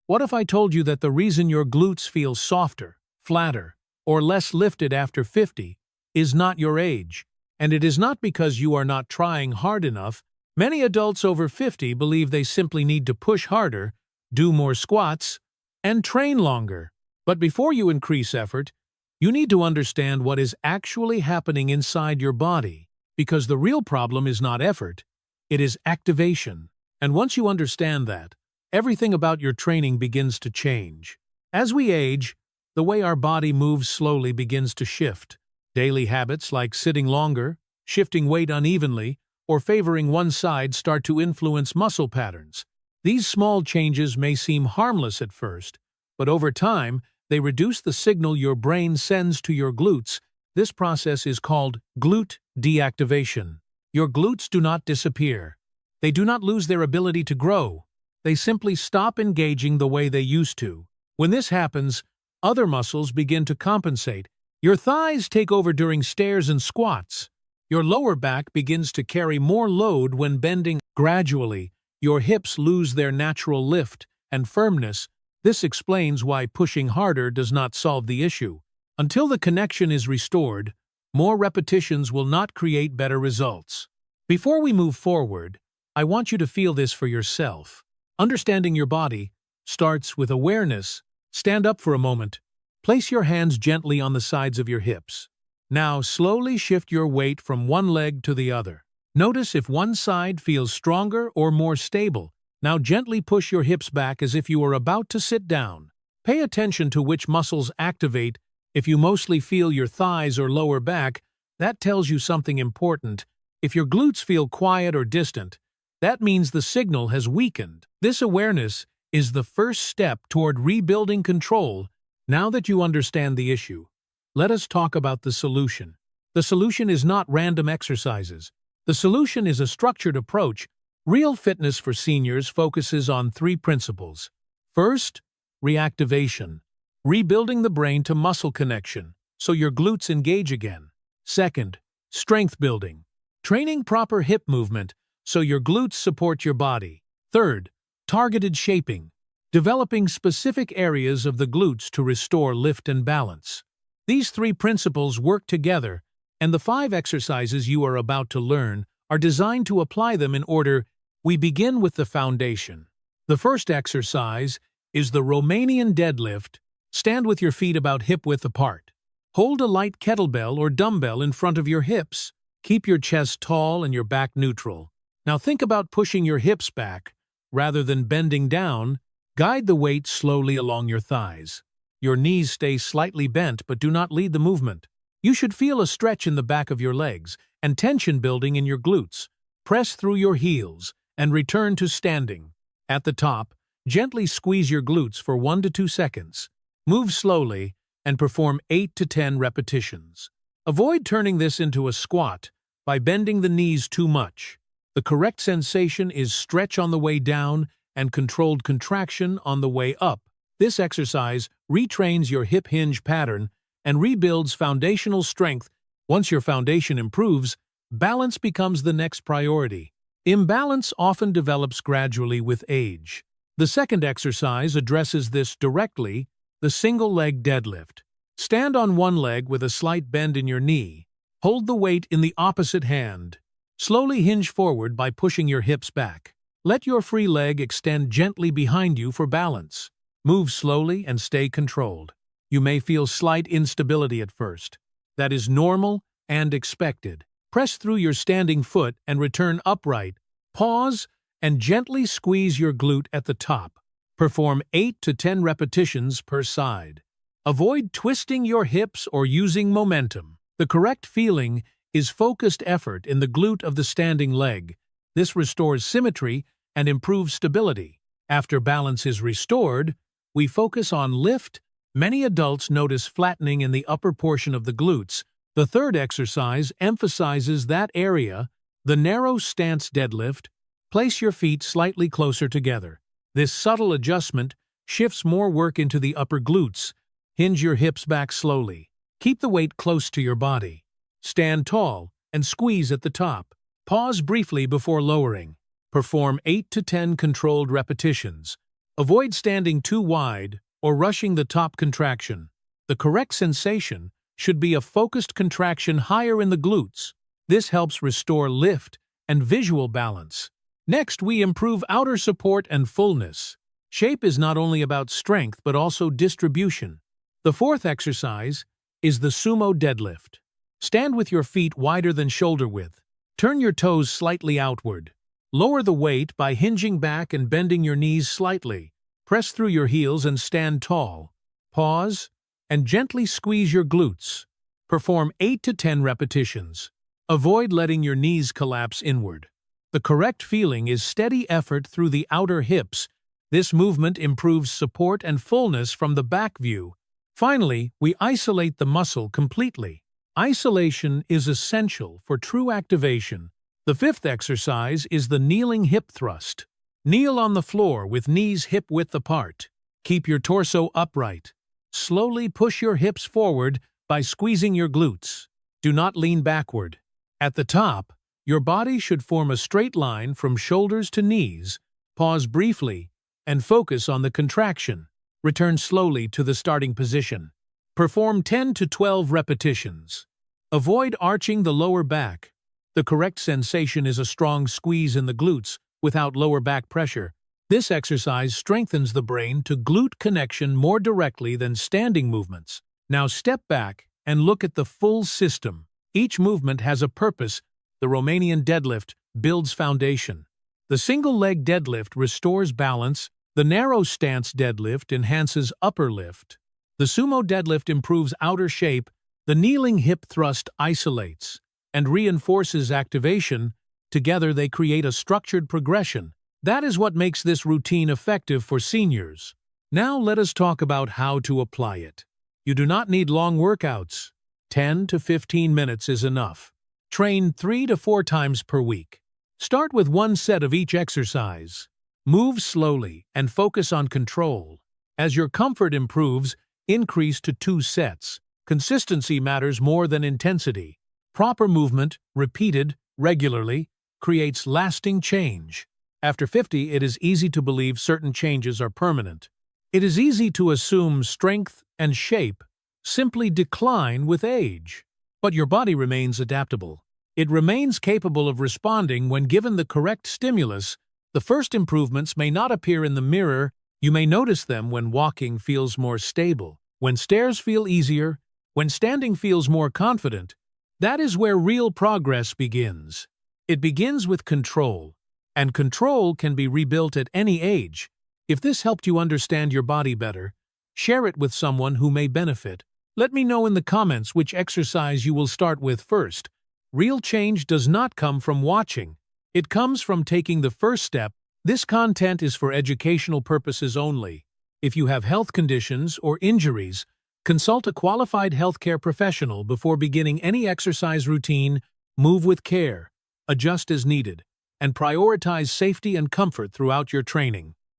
What if I told you that the reason your glutes feel softer, flatter, or less lifted after 50 is not your age, and it is not because you are not trying hard enough? Many adults over 50 believe they simply need to push harder, do more squats, and train longer. But before you increase effort, you need to understand what is actually happening inside your body, because the real problem is not effort, it is activation. And once you understand that, everything about your training begins to change. As we age, the way our body moves slowly begins to shift. Daily habits like sitting longer, shifting weight unevenly, or favoring one side start to influence muscle patterns. These small changes may seem harmless at first, but over time, they reduce the signal your brain sends to your glutes. This process is called glute deactivation. Your glutes do not disappear. They do not lose their ability to grow. They simply stop engaging the way they used to. When this happens, other muscles begin to compensate. Your thighs take over during stairs and squats. Your lower back begins to carry more load when bending. Gradually, your hips lose their natural lift and firmness. This explains why pushing harder does not solve the issue. Until the connection is restored, more repetitions will not create better results. Before we move forward, I want you to feel this for yourself. Understanding your body starts with awareness. Stand up for a moment. Place your hands gently on the sides of your hips. Now slowly shift your weight from one leg to the other. Notice if one side feels stronger or more stable. Now gently push your hips back as if you are about to sit down. Pay attention to which muscles activate. If you mostly feel your thighs or lower back, that tells you something important. If your glutes feel quiet or distant, that means the signal has weakened. This awareness is the first step toward rebuilding control. Now that you understand the issue, let us talk about the solution. The solution is not random exercises. The solution is a structured approach. Real fitness for seniors focuses on 3 principles. First, reactivation, rebuilding the brain to muscle connection so your glutes engage again. Second, strength building, training proper hip movement so your glutes support your body. Third, targeted shaping, developing specific areas of the glutes to restore lift and balance. These 3 principles work together, and the 5 exercises you are about to learn are designed to apply them in order. We begin with the foundation. The first exercise is the Romanian deadlift. Stand with your feet about hip-width apart. Hold a light kettlebell or dumbbell in front of your hips. Keep your chest tall and your back neutral. Now think about pushing your hips back. Rather than bending down, guide the weight slowly along your thighs. Your knees stay slightly bent but do not lead the movement. You should feel a stretch in the back of your legs and tension building in your glutes. Press through your heels and return to standing. At the top, gently squeeze your glutes for 1 to 2 seconds. Move slowly and perform 8 to 10 repetitions. Avoid turning this into a squat by bending the knees too much. The correct sensation is stretch on the way down and controlled contraction on the way up. This exercise retrains your hip hinge pattern and rebuilds foundational strength. Once your foundation improves, balance becomes the next priority. Imbalance often develops gradually with age. The second exercise addresses this directly, the single leg deadlift. Stand on one leg with a slight bend in your knee. Hold the weight in the opposite hand. Slowly hinge forward by pushing your hips back. Let your free leg extend gently behind you for balance. Move slowly and stay controlled. You may feel slight instability at first. That is normal and expected. Press through your standing foot and return upright. Pause and gently squeeze your glute at the top. Perform 8 to 10 repetitions per side. Avoid twisting your hips or using momentum. The correct feeling is focused effort in the glute of the standing leg. This restores symmetry and improves stability. After balance is restored, we focus on lift. Many adults notice flattening in the upper portion of the glutes. The third exercise emphasizes that area, the narrow stance deadlift. Place your feet slightly closer together. This subtle adjustment shifts more work into the upper glutes. Hinge your hips back slowly. Keep the weight close to your body. Stand tall and squeeze at the top. Pause briefly before lowering. Perform 8 to 10 controlled repetitions. Avoid standing too wide or rushing the top contraction. The correct sensation should be a focused contraction higher in the glutes. This helps restore lift and visual balance. Next, we improve outer support and fullness. Shape is not only about strength but also distribution. The fourth exercise is the sumo deadlift. Stand with your feet wider than shoulder width. Turn your toes slightly outward. Lower the weight by hinging back and bending your knees slightly. Press through your heels and stand tall. Pause and gently squeeze your glutes. Perform 8 to 10 repetitions. Avoid letting your knees collapse inward. The correct feeling is steady effort through the outer hips. This movement improves support and fullness from the back view. Finally, we isolate the muscle completely. Isolation is essential for true activation. The fifth exercise is the kneeling hip thrust. Kneel on the floor with knees hip-width apart. Keep your torso upright. Slowly push your hips forward by squeezing your glutes. Do not lean backward. At the top, your body should form a straight line from shoulders to knees. Pause briefly and focus on the contraction. Return slowly to the starting position. Perform 10 to 12 repetitions. Avoid arching the lower back. The correct sensation is a strong squeeze in the glutes without lower back pressure. This exercise strengthens the brain to glute connection more directly than standing movements. Now step back and look at the full system. Each movement has a purpose. The Romanian deadlift builds foundation. The single-leg deadlift restores balance. The narrow stance deadlift enhances upper lift. The sumo deadlift improves outer shape. The kneeling hip thrust isolates and reinforces activation. Together they create a structured progression. That is what makes this routine effective for seniors. Now let us talk about how to apply it. You do not need long workouts. 10 to 15 minutes is enough. Train 3 to 4 times per week. Start with one set of each exercise. Move slowly and focus on control. As your comfort improves, increase to 2 sets. Consistency matters more than intensity. Proper movement, repeated regularly, creates lasting change. After 50, it is easy to believe certain changes are permanent. It is easy to assume strength and shape simply decline with age. But your body remains adaptable. It remains capable of responding when given the correct stimulus. The first improvements may not appear in the mirror. You may notice them when walking feels more stable, when stairs feel easier, when standing feels more confident. That is where real progress begins. It begins with control, and control can be rebuilt at any age. If this helped you understand your body better, share it with someone who may benefit. Let me know in the comments which exercise you will start with first. Real change does not come from watching. It comes from taking the first step. This content is for educational purposes only. If you have health conditions or injuries, consult a qualified healthcare professional before beginning any exercise routine. Move with care, adjust as needed, and prioritize safety and comfort throughout your training.